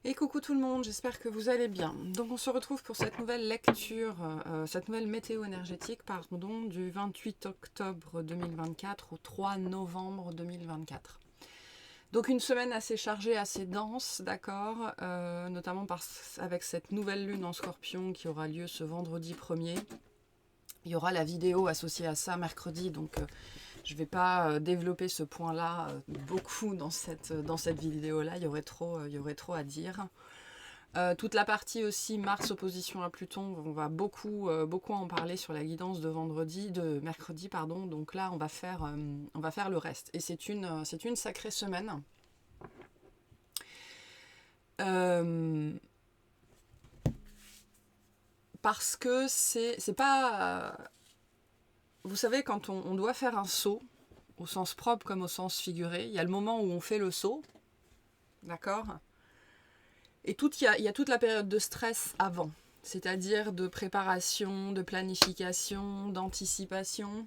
Et coucou tout le monde, j'espère que vous allez bien. Donc on se retrouve pour cette nouvelle lecture, cette nouvelle météo énergétique, pardon, du 28 octobre 2024 au 3 novembre 2024. Donc une semaine assez chargée, assez dense, d'accord, notamment avec cette nouvelle lune en Scorpion qui aura lieu ce vendredi 1er. Il y aura la vidéo associée à ça mercredi, donc je ne vais pas développer ce point-là beaucoup dans cette vidéo-là, il y aurait trop à dire. Toute la partie aussi Mars opposition à Pluton, on va beaucoup en parler sur la guidance de mercredi, pardon. Donc là, on va faire le reste. Et c'est une sacrée semaine. Parce que c'est pas... vous savez, quand on doit faire un saut, au sens propre comme au sens figuré, il y a le moment où on fait le saut, d'accord ? Et il y a toute la période de stress avant, c'est-à-dire de préparation, de planification, d'anticipation,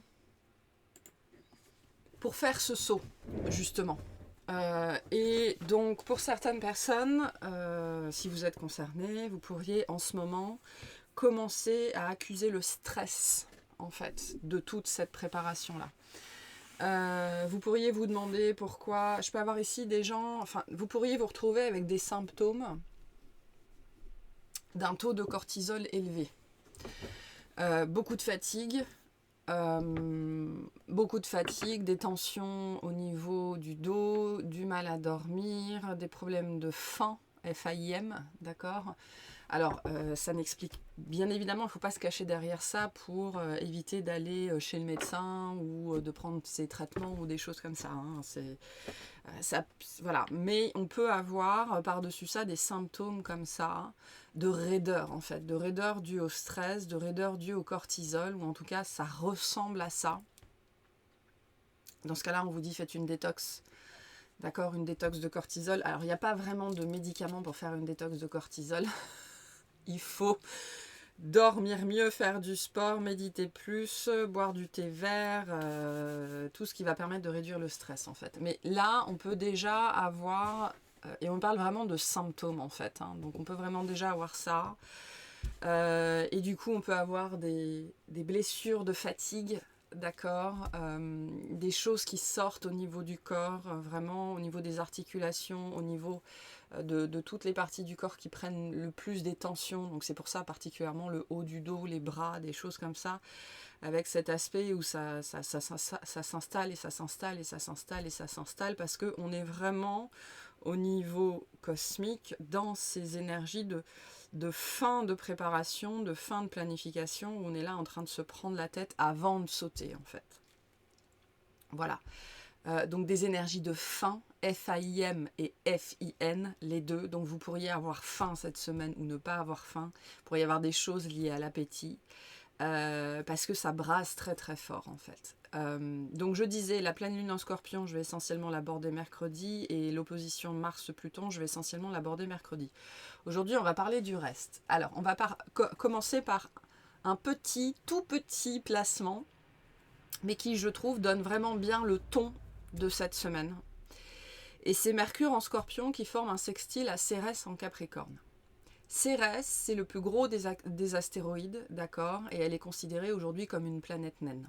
pour faire ce saut, justement. Et donc, pour certaines personnes, si vous êtes concernés, vous pourriez en ce moment commencer à accuser le stress, en fait, de toute cette préparation-là. Vous pourriez vous demander pourquoi... Je peux avoir ici des gens... Enfin, vous pourriez vous retrouver avec des symptômes d'un taux de cortisol élevé. Beaucoup de fatigue, des tensions au niveau du dos, du mal à dormir, des problèmes de faim, FAIM, d'accord ? Alors, ça n'explique... Bien évidemment, il ne faut pas se cacher derrière ça pour éviter d'aller chez le médecin ou de prendre ses traitements ou des choses comme ça. Hein. Voilà. Mais on peut avoir par-dessus ça des symptômes comme ça de raideur, en fait. De raideur due au stress, de raideur due au cortisol, ou en tout cas, ça ressemble à ça. Dans ce cas-là, on vous dit faites une détox. D'accord, une détox de cortisol. Alors, il n'y a pas vraiment de médicaments pour faire une détox de cortisol. Il faut dormir mieux, faire du sport, méditer plus, boire du thé vert, tout ce qui va permettre de réduire le stress en fait. Mais là, on peut déjà avoir, et on parle vraiment de symptômes en fait, hein, donc on peut vraiment déjà avoir ça. Et du coup, on peut avoir des blessures de fatigue, d'accord, des choses qui sortent au niveau du corps, vraiment au niveau des articulations, au niveau de toutes les parties du corps qui prennent le plus des tensions. Donc c'est pour ça particulièrement le haut du dos, les bras, des choses comme ça, avec cet aspect où ça s'installe et ça s'installe et ça s'installe et ça s'installe, parce qu'on est vraiment au niveau cosmique dans ces énergies de fin de préparation, de fin de planification, où on est là en train de se prendre la tête avant de sauter en fait. Voilà. Donc des énergies de faim, FAIM et FIN, les deux. Donc vous pourriez avoir faim cette semaine ou ne pas avoir faim. Il pourrait y avoir des choses liées à l'appétit. Parce que ça brasse très très fort en fait. Donc je disais, la pleine lune en Scorpion, je vais essentiellement l'aborder mercredi, et l'opposition Mars-Pluton, je vais essentiellement l'aborder mercredi. Aujourd'hui, on va parler du reste. Alors, on va commencer par un tout petit placement, mais qui, je trouve, donne vraiment bien le ton de cette semaine. Et c'est Mercure en Scorpion qui forme un sextile à Cérès en Capricorne. Cérès, c'est le plus gros des astéroïdes, d'accord, et elle est considérée aujourd'hui comme une planète naine.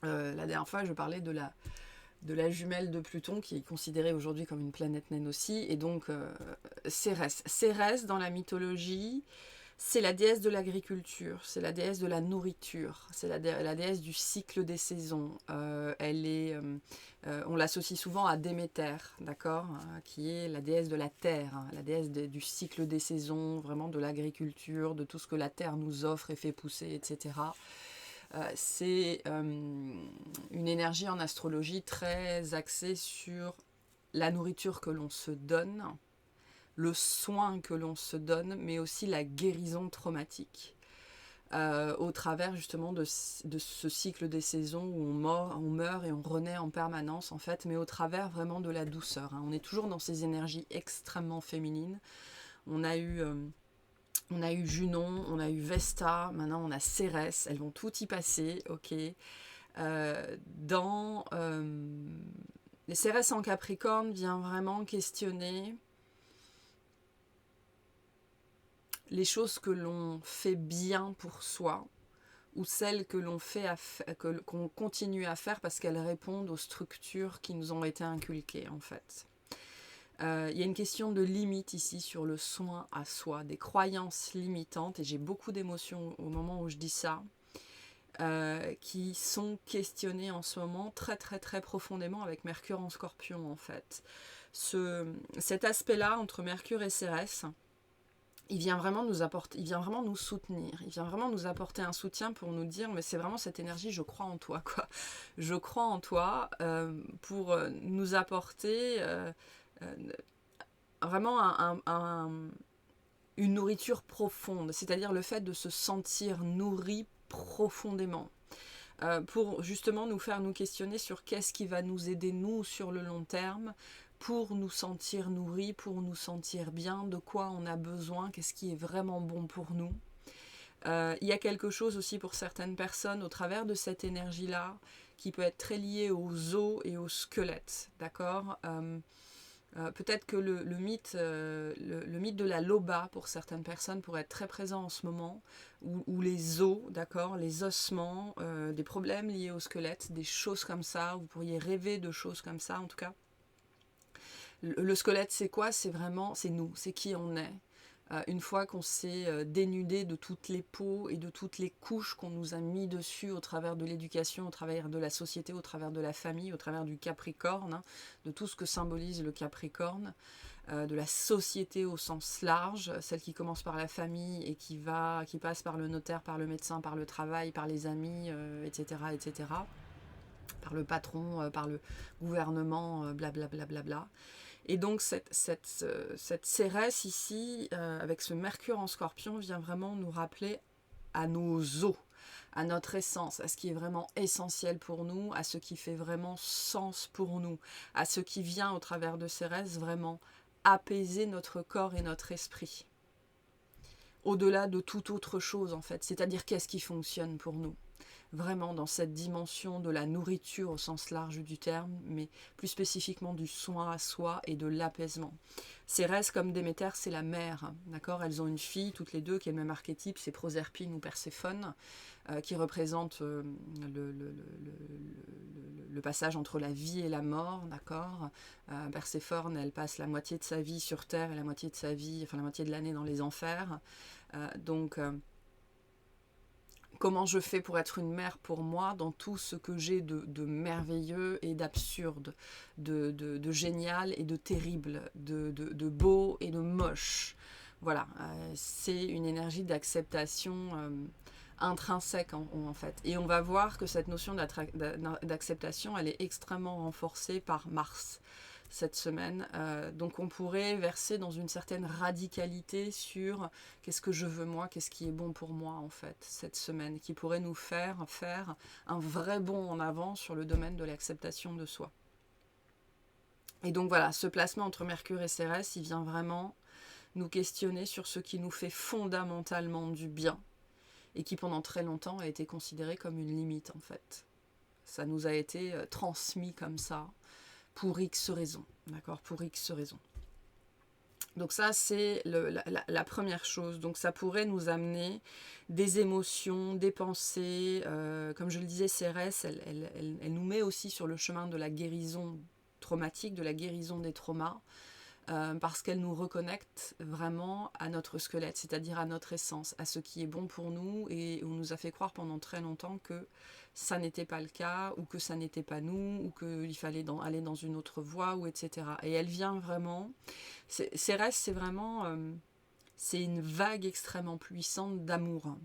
La dernière fois, je parlais de la jumelle de Pluton, qui est considérée aujourd'hui comme une planète naine aussi, et donc Cérès. Cérès, dans la mythologie, c'est la déesse de l'agriculture, c'est la déesse de la nourriture, c'est la déesse du cycle des saisons. On l'associe souvent à Déméter, d'accord, qui est la déesse de la terre, la déesse du cycle des saisons, vraiment de l'agriculture, de tout ce que la terre nous offre et fait pousser, etc. C'est une énergie en astrologie très axée sur la nourriture que l'on se donne, le soin que l'on se donne, mais aussi la guérison traumatique, au travers justement de ce cycle des saisons où on meurt et on renaît en permanence en fait, mais au travers vraiment de la douceur. Hein. On est toujours dans ces énergies extrêmement féminines. On a eu Junon, on a eu Vesta, maintenant on a Cérès, elles vont tout y passer, ok. Les Cérès en Capricorne vient vraiment questionner les choses que l'on fait bien pour soi, ou celles que l'on fait qu'on continue à faire parce qu'elles répondent aux structures qui nous ont été inculquées en fait. Il y a une question de limite ici sur le soin à soi, des croyances limitantes, et j'ai beaucoup d'émotions au moment où je dis ça, qui sont questionnées en ce moment très très très profondément avec Mercure en Scorpion en fait. Cet aspect-là entre Mercure et Cérès, il vient vraiment nous apporter, il vient vraiment nous soutenir, il vient vraiment nous apporter un soutien pour nous dire mais c'est vraiment cette énergie, je crois en toi quoi. Je crois en toi pour nous apporter vraiment une nourriture profonde, c'est-à-dire le fait de se sentir nourri profondément. Pour justement nous faire nous questionner sur qu'est-ce qui va nous aider nous sur le long terme pour nous sentir nourris, pour nous sentir bien, de quoi on a besoin, qu'est-ce qui est vraiment bon pour nous. Il y a quelque chose aussi pour certaines personnes au travers de cette énergie-là qui peut être très liée aux os et aux squelettes, d'accord. Peut-être que le mythe de la loba pour certaines personnes pourrait être très présent en ce moment, ou les os, d'accord, les ossements, des problèmes liés au squelette, des choses comme ça, vous pourriez rêver de choses comme ça en tout cas. Le squelette c'est quoi? C'est vraiment, c'est nous, c'est qui on est. Une fois qu'on s'est dénudé de toutes les peaux et de toutes les couches qu'on nous a mis dessus au travers de l'éducation, au travers de la société, au travers de la famille, au travers du Capricorne, hein, de tout ce que symbolise le Capricorne, de la société au sens large, celle qui commence par la famille et qui passe par le notaire, par le médecin, par le travail, par les amis, etc., etc., par le patron, par le gouvernement, blablabla. Bla, bla, bla. Et donc cette Cérès ici, avec ce Mercure en Scorpion, vient vraiment nous rappeler à nos os, à notre essence, à ce qui est vraiment essentiel pour nous, à ce qui fait vraiment sens pour nous, à ce qui vient au travers de Cérès vraiment apaiser notre corps et notre esprit. Au-delà de toute autre chose en fait, c'est-à-dire qu'est-ce qui fonctionne pour nous. Vraiment dans cette dimension de la nourriture au sens large du terme, mais plus spécifiquement du soin à soi et de l'apaisement. Cérès comme Déméter, c'est la mère, d'accord. Elles ont une fille, toutes les deux, qui est le même archétype, c'est Proserpine ou Perséphone, qui représente le passage entre la vie et la mort, d'accord. Perséphone, elle passe la moitié de sa vie sur Terre et la moitié de sa vie, enfin la moitié de l'année dans les enfers. Comment je fais pour être une mère pour moi dans tout ce que j'ai de merveilleux et d'absurde, de génial et de terrible, de beau et de moche. Voilà, c'est une énergie d'acceptation intrinsèque en fait. Et on va voir que cette notion d'acceptation, elle est extrêmement renforcée par Mars cette semaine. Donc on pourrait verser dans une certaine radicalité sur qu'est-ce que je veux moi, qu'est-ce qui est bon pour moi en fait cette semaine, qui pourrait nous faire un vrai bond en avant sur le domaine de l'acceptation de soi. Et donc voilà, ce placement entre Mercure et Cérès, il vient vraiment nous questionner sur ce qui nous fait fondamentalement du bien et qui pendant très longtemps a été considéré comme une limite en fait. Ça nous a été transmis comme ça pour X raisons, d'accord, pour X raisons. Donc ça, c'est la première chose. Donc ça pourrait nous amener des émotions, des pensées. Comme je le disais, Cérès, elle nous met aussi sur le chemin de la guérison traumatique, de la guérison des traumas, parce qu'elle nous reconnecte vraiment à notre squelette, c'est-à-dire à notre essence, à ce qui est bon pour nous, et on nous a fait croire pendant très longtemps que ça n'était pas le cas, ou que ça n'était pas nous, ou qu'il fallait aller dans une autre voie, ou etc. Et elle vient vraiment... Cérès, c'est vraiment... c'est une vague extrêmement puissante d'amour.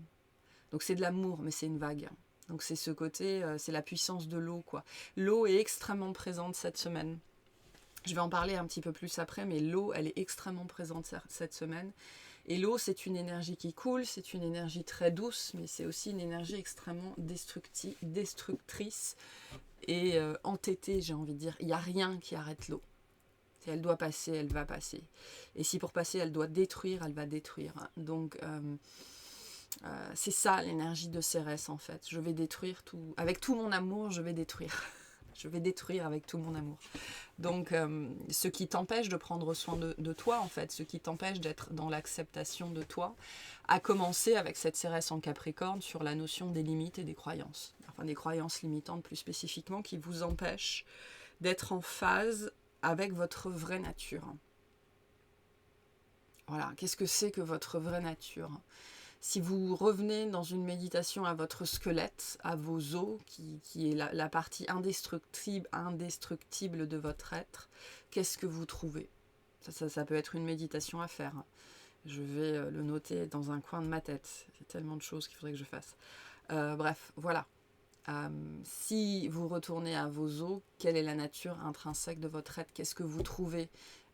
Donc c'est de l'amour, mais c'est une vague. Donc c'est ce côté, c'est la puissance de l'eau, quoi. L'eau est extrêmement présente cette semaine. Je vais en parler un petit peu plus après, mais l'eau, elle est extrêmement présente cette semaine. Et l'eau, c'est une énergie qui coule, c'est une énergie très douce, mais c'est aussi une énergie extrêmement destructrice et entêtée, j'ai envie de dire. Il n'y a rien qui arrête l'eau. Si elle doit passer, elle va passer. Et si pour passer, elle doit détruire, elle va détruire. Donc, c'est ça l'énergie de Cérès, en fait. Je vais détruire tout. Avec tout mon amour, je vais détruire. Je vais détruire avec tout mon amour. Donc, ce qui t'empêche de prendre soin de toi, en fait, ce qui t'empêche d'être dans l'acceptation de toi, a commencé avec cette Cérès en Capricorne sur la notion des limites et des croyances. Enfin, des croyances limitantes plus spécifiquement qui vous empêchent d'être en phase avec votre vraie nature. Voilà, qu'est-ce que c'est que votre vraie nature ? Si vous revenez dans une méditation à votre squelette, à vos os, qui est la partie indestructible de votre être, qu'est-ce que vous trouvez ? Ça peut être une méditation à faire. Je vais le noter dans un coin de ma tête. Il y a tellement de choses qu'il faudrait que je fasse. Bref, voilà. Si vous retournez à vos os, quelle est la nature intrinsèque de votre être ? Qu'est-ce que vous trouvez ?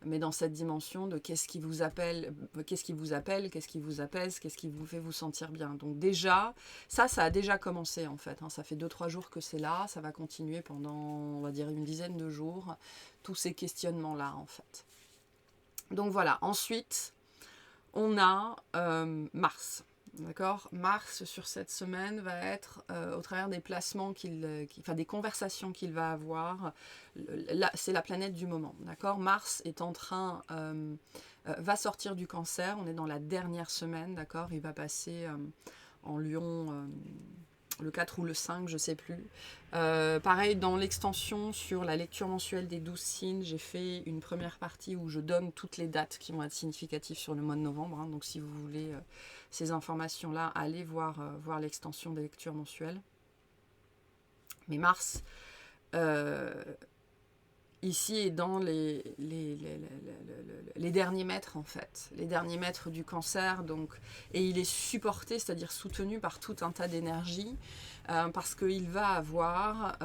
Mais dans cette dimension de qu'est-ce qui vous appelle, qu'est-ce qui vous apaise, qu'est-ce qui vous fait vous sentir bien. Donc déjà, ça a déjà commencé en fait. Ça fait 2-3 jours que c'est là, ça va continuer pendant, on va dire, une dizaine de jours, tous ces questionnements-là en fait. Donc voilà, ensuite, on a Mars. D'accord ? Mars, sur cette semaine, va être, au travers des placements des conversations qu'il va avoir, c'est la planète du moment. D'accord ? Mars est en train, va sortir du Cancer, on est dans la dernière semaine, d'accord ? Il va passer en Lion le 4 ou le 5, je ne sais plus. Pareil, dans l'extension sur la lecture mensuelle des 12 signes, j'ai fait une première partie où je donne toutes les dates qui vont être significatives sur le mois de novembre. Donc si vous voulez ces informations-là, allez voir l'extension des lectures mensuelles. Mais Mars, ici est dans les derniers mètres en fait, les derniers mètres du Cancer, donc, et il est supporté, c'est-à-dire soutenu par tout un tas d'énergies, parce qu'il va avoir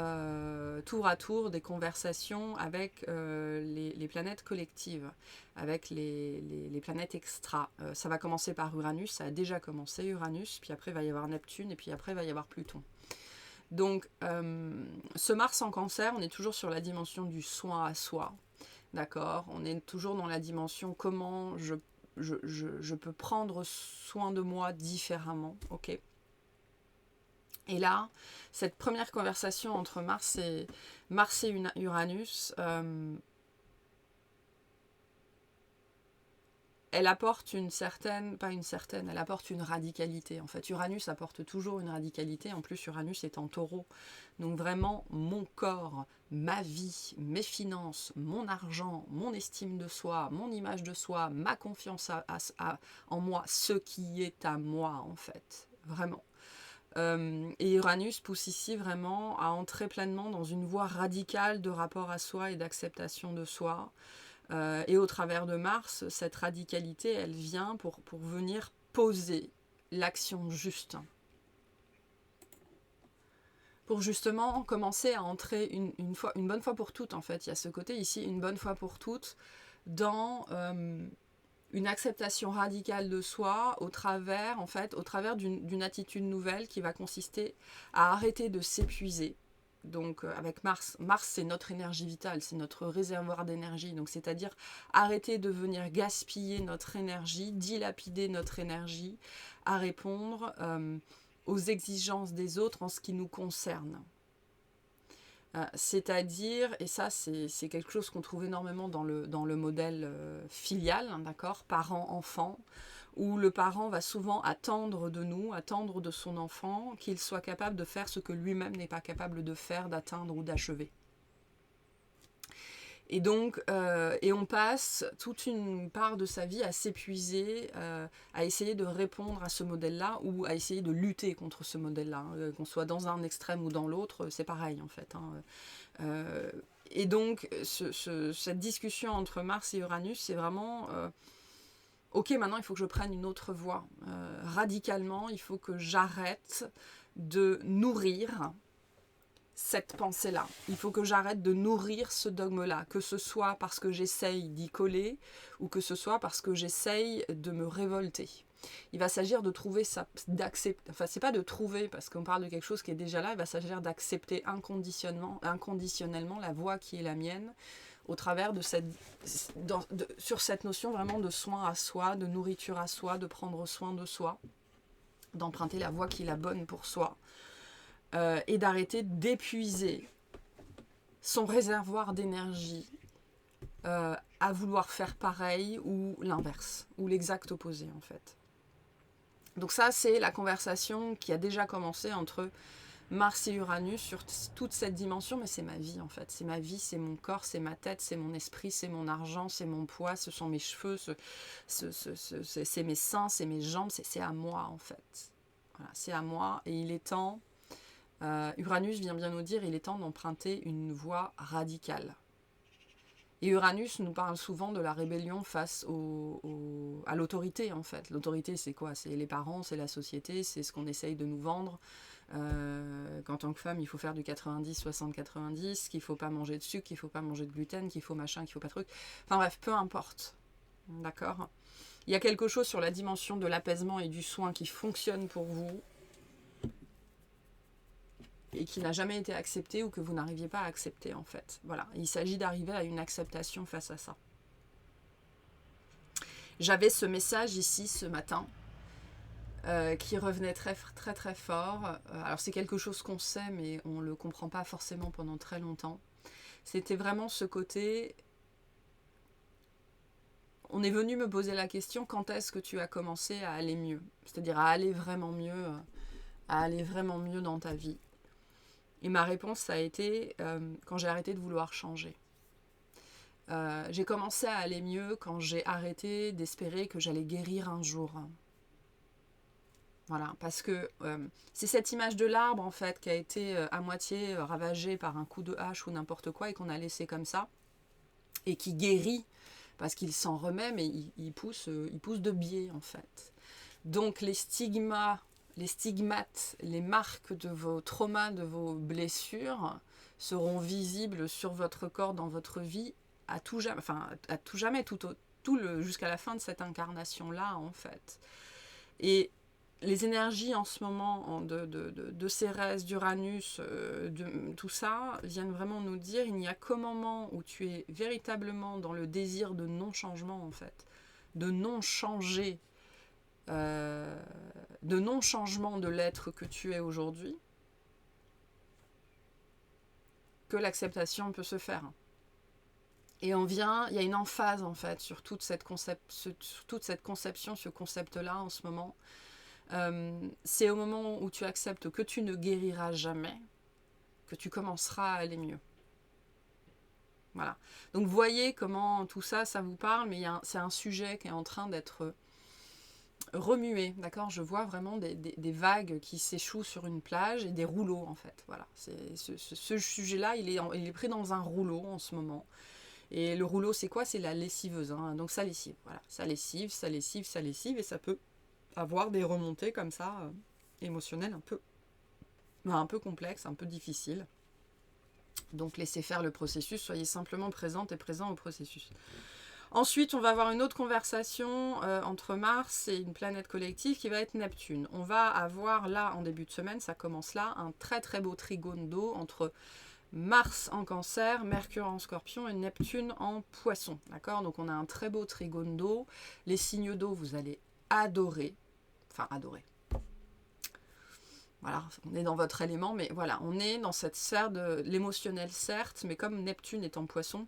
tour à tour des conversations avec les planètes collectives, avec les planètes extra. Ça va commencer par Uranus, ça a déjà commencé Uranus, puis après il va y avoir Neptune, et puis après il va y avoir Pluton. Donc, ce Mars en Cancer, on est toujours sur la dimension du soin à soi, d'accord ? On est toujours dans la dimension comment je peux prendre soin de moi différemment, ok ? Et là, cette première conversation entre Mars et Uranus, elle apporte elle apporte une radicalité. En fait, Uranus apporte toujours une radicalité. En plus, Uranus est en Taureau. Donc vraiment, mon corps, ma vie, mes finances, mon argent, mon estime de soi, mon image de soi, ma confiance en moi, ce qui est à moi, en fait. Vraiment. Et Uranus pousse ici vraiment à entrer pleinement dans une voie radicale de rapport à soi et d'acceptation de soi. Et au travers de Mars, cette radicalité, elle vient pour venir poser l'action juste. Pour justement commencer à entrer une bonne fois pour toutes, en fait. Il y a ce côté ici, une bonne fois pour toutes, dans une acceptation radicale de soi au travers d'une attitude nouvelle qui va consister à arrêter de s'épuiser. Donc avec Mars, c'est notre énergie vitale, c'est notre réservoir d'énergie. Donc c'est-à-dire arrêter de venir gaspiller notre énergie, dilapider notre énergie à répondre aux exigences des autres en ce qui nous concerne. C'est-à-dire, et ça c'est quelque chose qu'on trouve énormément dans le modèle filial, hein, d'accord, parent-enfant, où le parent va souvent attendre de son enfant, qu'il soit capable de faire ce que lui-même n'est pas capable de faire, d'atteindre ou d'achever. Et donc, on passe toute une part de sa vie à s'épuiser, à essayer de répondre à ce modèle-là ou à essayer de lutter contre ce modèle-là. Qu'on soit dans un extrême ou dans l'autre, c'est pareil en fait. Et donc, cette discussion entre Mars et Uranus, c'est vraiment... ok, maintenant il faut que je prenne une autre voie. Radicalement, il faut que j'arrête de nourrir cette pensée-là. Il faut que j'arrête de nourrir ce dogme-là, que ce soit parce que j'essaye d'y coller ou que ce soit parce que j'essaye de me révolter. Il va s'agir de trouver ça, d'accepter, enfin c'est pas de trouver parce qu'on parle de quelque chose qui est déjà là, il va s'agir d'accepter inconditionnellement la voie qui est la mienne au travers de sur cette notion vraiment de soin à soi, de nourriture à soi, de prendre soin de soi, d'emprunter la voie qui est la bonne pour soi. Et d'arrêter d'épuiser son réservoir d'énergie à vouloir faire pareil ou l'inverse, ou l'exact opposé en fait. Donc ça, c'est la conversation qui a déjà commencé entre Mars et Uranus sur toute cette dimension, mais c'est ma vie en fait. C'est ma vie, c'est mon corps, c'est ma tête, c'est mon esprit, c'est mon argent, c'est mon poids, ce sont mes cheveux, c'est mes seins, c'est mes jambes, c'est à moi en fait. Voilà, c'est à moi et il est temps, Uranus vient bien nous dire, il est temps d'emprunter une voie radicale. Et Uranus nous parle souvent de la rébellion face à l'autorité en fait. L'autorité c'est quoi? C'est les parents, c'est la société, c'est ce qu'on essaye de nous vendre. Qu'en tant que femme il faut faire du 90, 60, 90, qu'il faut pas manger de sucre, qu'il faut pas manger de gluten, qu'il faut machin, qu'il faut pas truc. Enfin bref, peu importe. D'accord? Il y a quelque chose sur la dimension de l'apaisement et du soin qui fonctionne pour vous et qui n'a jamais été accepté ou que vous n'arriviez pas à accepter en fait. Voilà, il s'agit d'arriver à une acceptation face à ça. J'avais ce message ici ce matin qui revenait très très très fort. Alors c'est quelque chose qu'on sait mais on ne le comprend pas forcément pendant très longtemps. C'était vraiment ce côté... On est venu me poser la question, quand est-ce que tu as commencé à aller mieux? C'est-à-dire à aller vraiment mieux dans ta vie. Et ma réponse, ça a été quand j'ai arrêté de vouloir changer. J'ai commencé à aller mieux quand j'ai arrêté d'espérer que j'allais guérir un jour. Voilà, parce que c'est cette image de l'arbre, en fait, qui a été à moitié ravagée par un coup de hache ou n'importe quoi et qu'on a laissé comme ça, et qui guérit, parce qu'il s'en remet, mais il pousse de biais, en fait. Donc les stigmates, les marques de vos traumas, de vos blessures seront visibles sur votre corps, dans votre vie, à tout jamais, jusqu'à la fin de cette incarnation-là, en fait. Et les énergies en ce moment de Cérès, d'Uranus, tout ça, viennent vraiment nous dire il n'y a qu'au moment où tu es véritablement dans le désir de non-changement, en fait, de non-changer, de non-changement de l'être que tu es aujourd'hui, que l'acceptation peut se faire. Et il y a une emphase en fait sur toute cette conception, ce concept-là en ce moment. C'est au moment où tu acceptes que tu ne guériras jamais que tu commenceras à aller mieux. Voilà. Donc vous voyez comment tout ça, ça vous parle, mais c'est un sujet qui est en train d'être remué, d'accord? Je vois vraiment des vagues qui s'échouent sur une plage et des rouleaux en fait. Voilà. Ce sujet-là, il est pris dans un rouleau en ce moment. Et le rouleau, c'est quoi? C'est la lessiveuse. Hein. Donc ça lessive. Voilà. Ça lessive, et ça peut avoir des remontées comme ça, émotionnelles, un peu complexes, un peu difficiles. Donc laissez faire le processus, soyez simplement présente et présent au processus. Ensuite, on va avoir une autre conversation entre Mars et une planète collective qui va être Neptune. On va avoir là, en début de semaine, ça commence là, un très très beau trigone d'eau entre Mars en Cancer, Mercure en Scorpion et Neptune en Poisson. D'accord? Donc on a un très beau trigone d'eau. Les signes d'eau, vous allez adorer. Enfin, adorer. Voilà, on est dans votre élément, mais voilà, on est dans cette sphère de l'émotionnel, certes, mais comme Neptune est en Poisson,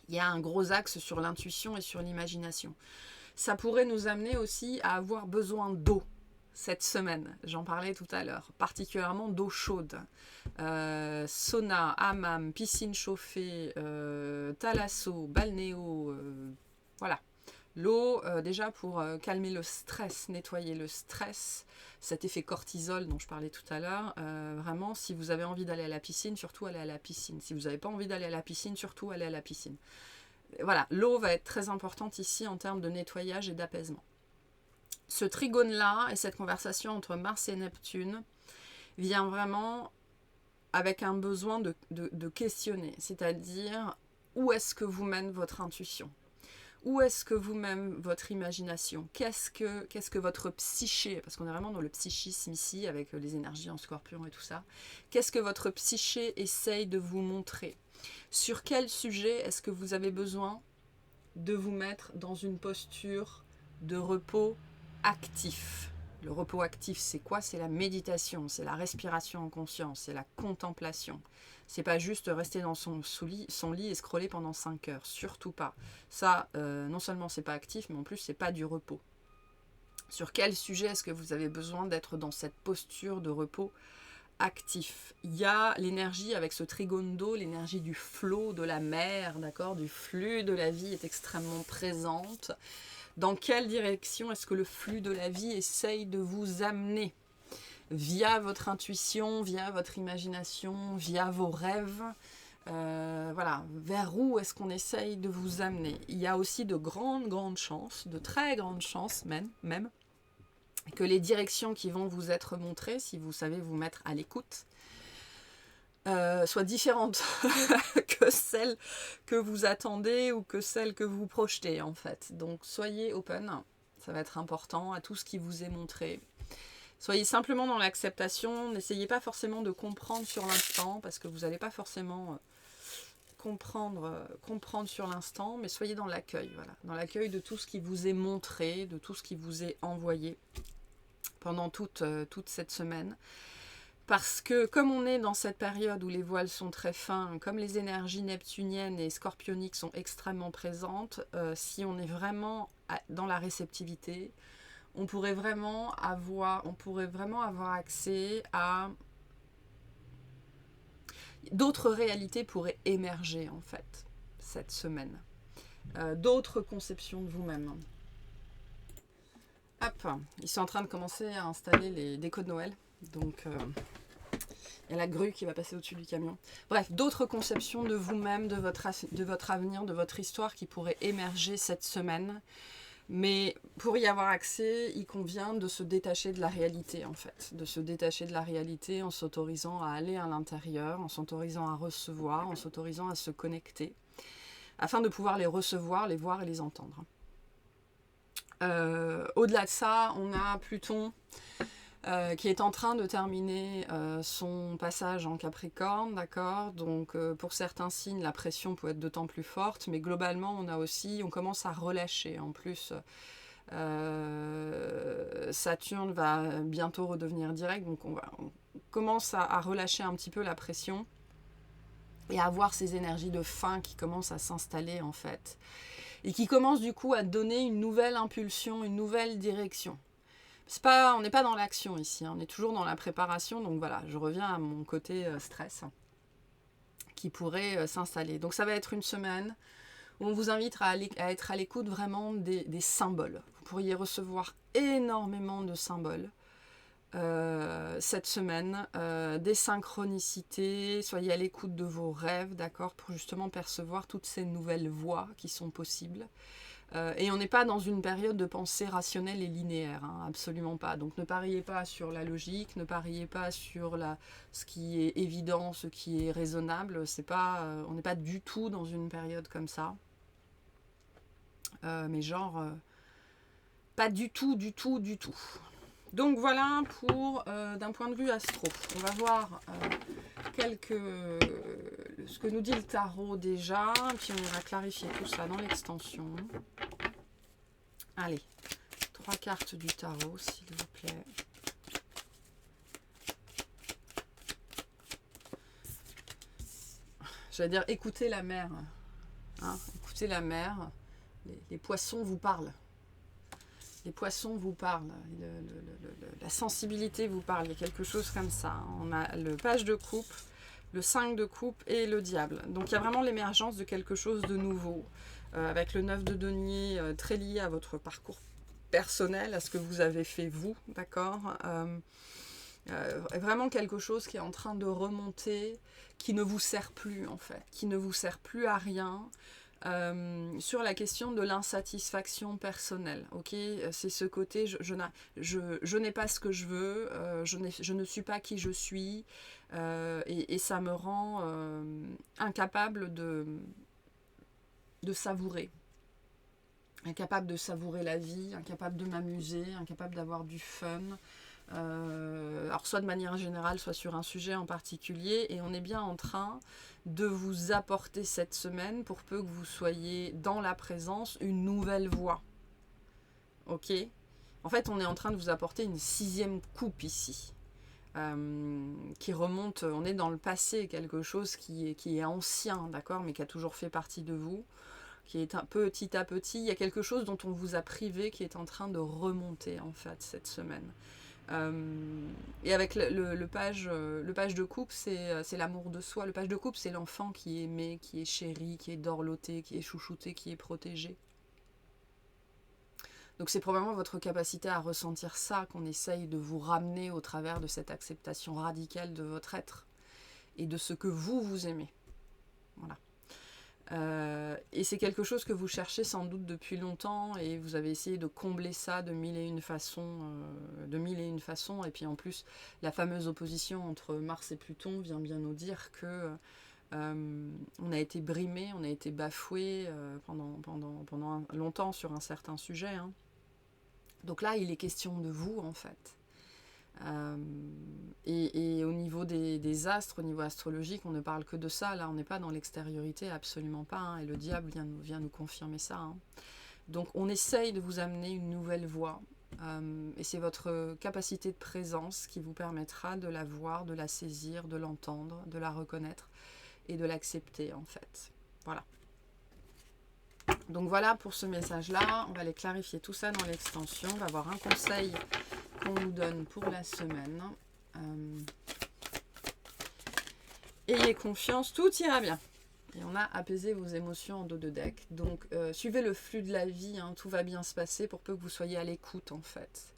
il y a un gros axe sur l'intuition et sur l'imagination. Ça pourrait nous amener aussi à avoir besoin d'eau cette semaine, j'en parlais tout à l'heure, particulièrement d'eau chaude. Sauna, hammam, piscine chauffée, thalasso, balnéo, voilà. L'eau, déjà pour calmer le stress, nettoyer le stress, cet effet cortisol dont je parlais tout à l'heure, vraiment, si vous avez envie d'aller à la piscine, surtout allez à la piscine. Si vous n'avez pas envie d'aller à la piscine, surtout allez à la piscine. Voilà, l'eau va être très importante ici en termes de nettoyage et d'apaisement. Ce trigone-là et cette conversation entre Mars et Neptune vient vraiment avec un besoin de questionner, c'est-à-dire où est-ce que vous mène votre intuition? Où est-ce que vous mène votre imagination? Qu'est-ce que votre psyché, parce qu'on est vraiment dans le psychisme ici, avec les énergies en Scorpion et tout ça, qu'est-ce que votre psyché essaye de vous montrer? Sur quel sujet est-ce que vous avez besoin de vous mettre dans une posture de repos actif? Le repos actif, c'est quoi? C'est la méditation, c'est la respiration en conscience, c'est la contemplation. C'est pas juste rester dans son lit et scroller pendant 5 heures, surtout pas. Ça, non seulement c'est pas actif, mais en plus c'est pas du repos. Sur quel sujet est-ce que vous avez besoin d'être dans cette posture de repos actif? Il y a l'énergie avec ce trigone d'eau, l'énergie du flot de la mer, d'accord, du flux de la vie est extrêmement présente. Dans quelle direction est-ce que le flux de la vie essaye de vous amener? Via votre intuition, via votre imagination, via vos rêves. Voilà, vers où est-ce qu'on essaye de vous amener? Il y a aussi de grandes chances, de très grandes chances même, que les directions qui vont vous être montrées, si vous savez vous mettre à l'écoute, soient différentes que celles que vous attendez ou que celles que vous projetez en fait. Donc soyez open, ça va être important à tout ce qui vous est montré. Soyez simplement dans l'acceptation, n'essayez pas forcément de comprendre sur l'instant, parce que vous n'allez pas forcément comprendre sur l'instant, mais soyez dans l'accueil, voilà, dans l'accueil de tout ce qui vous est montré, de tout ce qui vous est envoyé pendant toute cette semaine. Parce que comme on est dans cette période où les voiles sont très fins, comme les énergies neptuniennes et scorpioniques sont extrêmement présentes, si on est vraiment dans la réceptivité, on pourrait vraiment avoir accès à d'autres réalités pourraient émerger en fait cette semaine, d'autres conceptions de vous-même. Hop, ils sont en train de commencer à installer les décos de Noël, donc il y a la grue qui va passer au-dessus du camion. Bref, d'autres conceptions de vous-même, de votre avenir, de votre histoire qui pourraient émerger cette semaine. Mais pour y avoir accès, il convient de se détacher de la réalité en fait. De se détacher de la réalité en s'autorisant à aller à l'intérieur, en s'autorisant à recevoir, en s'autorisant à se connecter, afin de pouvoir les recevoir, les voir et les entendre. Au-delà de ça, on a Pluton qui est en train de terminer son passage en Capricorne, d'accord. Donc pour certains signes, la pression peut être d'autant plus forte, mais globalement, on commence à relâcher. En plus, Saturne va bientôt redevenir direct, donc on commence à relâcher un petit peu la pression et à avoir ces énergies de fin qui commencent à s'installer en fait, et qui commencent du coup à donner une nouvelle impulsion, une nouvelle direction. On n'est pas dans l'action ici, hein, on est toujours dans la préparation, donc voilà, je reviens à mon côté stress qui pourrait s'installer. Donc ça va être une semaine où on vous invite à être à l'écoute vraiment des symboles. Vous pourriez recevoir énormément de symboles cette semaine, des synchronicités, soyez à l'écoute de vos rêves, d'accord, pour justement percevoir toutes ces nouvelles voies qui sont possibles. Et on n'est pas dans une période de pensée rationnelle et linéaire, hein, absolument pas. Donc ne pariez pas sur la logique, ne pariez pas sur ce qui est évident, ce qui est raisonnable. On n'est pas du tout dans une période comme ça. Mais genre, pas du tout. Donc voilà pour d'un point de vue astro. On va voir ce que nous dit le tarot déjà, puis on va clarifier tout ça dans l'extension. Allez, 3 cartes du tarot, s'il vous plaît. J'allais dire, écoutez la mer. Hein, écoutez la mer. Les poissons vous parlent. Les poissons vous parlent. La sensibilité vous parle. Il y a quelque chose comme ça. On a le page de coupe, le 5 de coupe et le diable. Donc il y a vraiment l'émergence de quelque chose de nouveau. Avec le 9 de denier très lié à votre parcours personnel, à ce que vous avez fait vous, d'accord, vraiment quelque chose qui est en train de remonter, qui ne vous sert plus en fait, qui ne vous sert plus à rien, sur la question de l'insatisfaction personnelle, ok, c'est ce côté, je n'ai pas ce que je veux, je ne suis pas qui je suis, et ça me rend incapable de savourer. Incapable de savourer la vie, incapable de m'amuser, incapable d'avoir du fun. Alors soit de manière générale, soit sur un sujet en particulier. Et on est bien en train de vous apporter cette semaine, pour peu que vous soyez dans la présence, une nouvelle voie. Ok ? En fait, on est en train de vous apporter une 6e coupe ici. qui remonte, on est dans le passé, quelque chose qui est ancien, d'accord, mais qui a toujours fait partie de vous, qui est un peu petit à petit, il y a quelque chose dont on vous a privé qui est en train de remonter en fait cette semaine. Et avec le page de coupe, c'est l'amour de soi. Le page de coupe, c'est l'enfant qui est aimé, qui est chéri, qui est dorloté, qui est chouchouté, qui est protégé. Donc c'est probablement votre capacité à ressentir ça qu'on essaye de vous ramener au travers de cette acceptation radicale de votre être et de ce que vous aimez. Voilà. Et c'est quelque chose que vous cherchez sans doute depuis longtemps et vous avez essayé de combler ça de mille et une façons, et puis en plus la fameuse opposition entre Mars et Pluton vient bien nous dire que on a été brimé, on a été bafoué pendant longtemps sur un certain sujet, hein. Donc là il est question de vous en fait. Et au niveau des astres, au niveau astrologique, on ne parle que de ça. Là, on n'est pas dans l'extériorité, absolument pas. Hein, et le diable vient nous confirmer ça. Hein. Donc, on essaye de vous amener une nouvelle voie. Et c'est votre capacité de présence qui vous permettra de la voir, de la saisir, de l'entendre, de la reconnaître et de l'accepter, en fait. Voilà. Donc, voilà pour ce message-là. On va aller clarifier tout ça dans l'extension. On va avoir un conseil qu'on nous donne pour la semaine. Ayez confiance, tout ira bien. Et on a apaisé vos émotions en dos de deck. Donc, suivez le flux de la vie, hein, tout va bien se passer pour peu que vous soyez à l'écoute, en fait.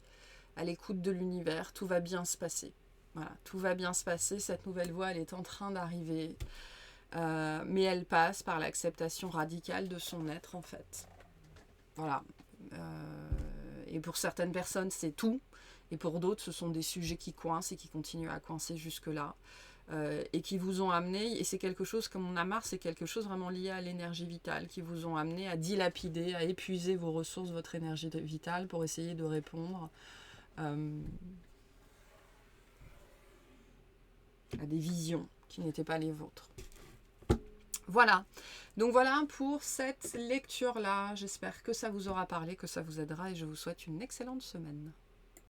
À l'écoute de l'univers, tout va bien se passer. Voilà, tout va bien se passer. Cette nouvelle voie, elle est en train d'arriver. Mais elle passe par l'acceptation radicale de son être, en fait. Voilà. Et pour certaines personnes, c'est tout. Et pour d'autres, ce sont des sujets qui coincent et qui continuent à coincer jusque-là. Et qui vous ont amené, et c'est quelque chose, comme on a marre, c'est quelque chose vraiment lié à l'énergie vitale, qui vous ont amené à dilapider, à épuiser vos ressources, votre énergie vitale pour essayer de répondre à des visions qui n'étaient pas les vôtres. Voilà, donc voilà pour cette lecture-là. J'espère que ça vous aura parlé, que ça vous aidera et je vous souhaite une excellente semaine.